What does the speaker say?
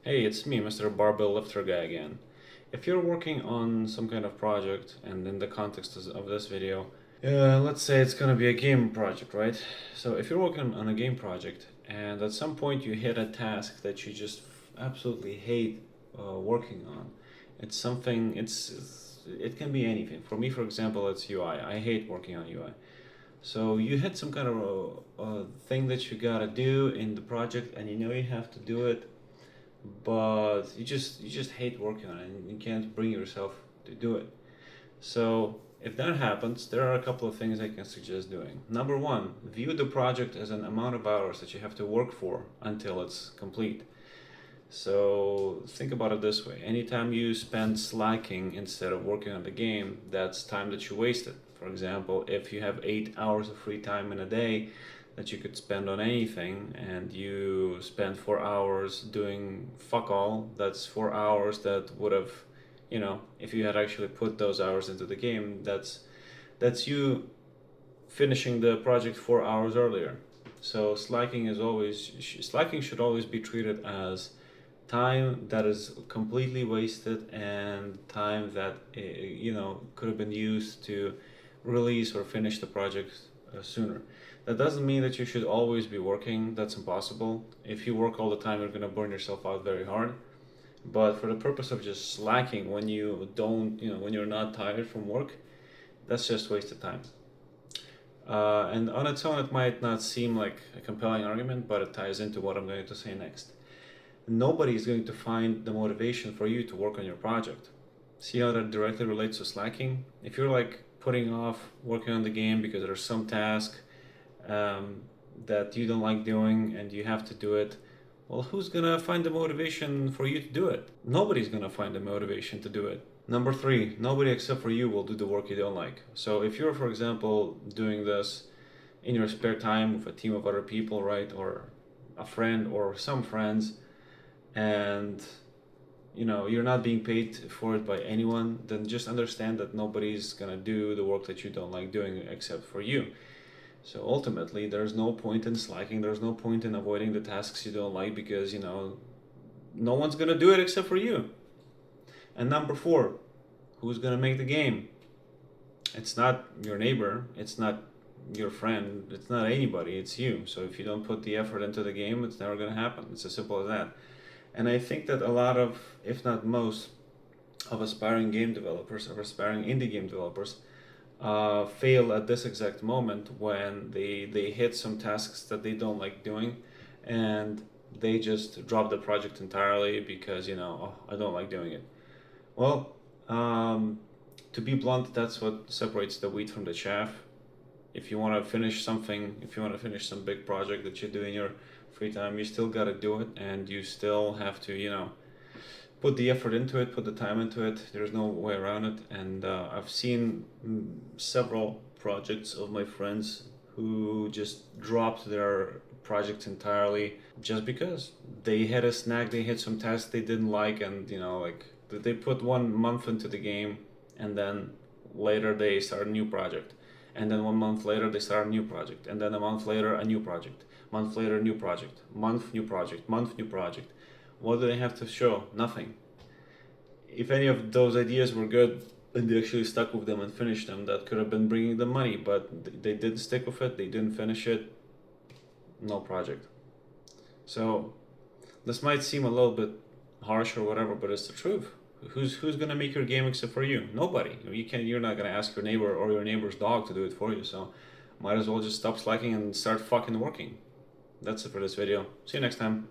Hey, it's me, Mr. Barbell Lifter Guy again. If you're working on some kind of project, and in the context of this video, let's say it's gonna be a game project, right? So if you're working on a game project, and at some point you hit a task that you just absolutely hate working on, it can be anything. For me, for example, it's UI. I hate working on UI. So you hit some kind of a thing that you gotta do in the project, and you know you have to do it, but you just hate working on it and you can't bring yourself to do it. So if that happens, there are a couple of things I can suggest doing. Number one, view the project as an amount of hours that you have to work for until it's complete. So think about it this way: anytime you spend slacking instead of working on the game, that's time that you wasted. For example, if you have 8 hours of free time in a day that you could spend on anything, and you spend 4 hours doing fuck all, that's 4 hours that would have, if you had actually put those hours into the game, that's you finishing the project 4 hours earlier. So slacking should always be treated as time that is completely wasted, and time that could have been used to release or finish the project sooner. That doesn't mean that you should always be working. That's impossible. If you work all the time, you're gonna burn yourself out very hard. But for the purpose of just slacking when you don't, when you're not tired from work, that's just wasted time. And on its own, it might not seem like a compelling argument, but it ties into what I'm going to say next. Nobody is going to find the motivation for you to work on your project. See how that directly relates to slacking? If you're like putting off working on the game because there's some task um, that you don't like doing and you have to do it, well, who's gonna find the motivation for you to do it? Nobody's gonna find the motivation to do it. Number three, nobody except for you will do the work you don't like. So if you're, for example, doing this in your spare time with a team of other people, right, or a friend or some friends, and you're not being paid for it by anyone, then just understand that nobody's gonna do the work that you don't like doing except for you. So ultimately, there's no point in slacking, there's no point in avoiding the tasks you don't like, because no one's gonna do it except for you. And number four, who's gonna make the game? It's not your neighbor, it's not your friend, it's not anybody, it's you. So if you don't put the effort into the game, it's never gonna happen. It's as simple as that. And I think that a lot of, if not most, of aspiring game developers or aspiring indie game developers fail at this exact moment when they hit some tasks that they don't like doing, and they just drop the project entirely because, oh, I don't like doing it. Well, to be blunt, that's what separates the wheat from the chaff. If you want to finish something, if you want to finish some big project that you do in your free time, you still got to do it, and you still have to, put the effort into it, put the time into it. There's no way around it. And I've seen several projects of my friends who just dropped their projects entirely just because they had a snack, they had some tasks they didn't like, and like they put 1 month into the game, and then later they start a new project, and then 1 month later they start a new project, and then a month later a new project, month later new project, month new project, month new project. What do they have to show? Nothing. If any of those ideas were good and they actually stuck with them and finished them, that could have been bringing them money, but they didn't stick with it, they didn't finish it, no project. So this might seem a little bit harsh or whatever, but it's the truth. Who's gonna make your game except for you? Nobody. You're not gonna ask your neighbor or your neighbor's dog to do it for you, so might as well just stop slacking and start fucking working. That's it for this video. See you next time.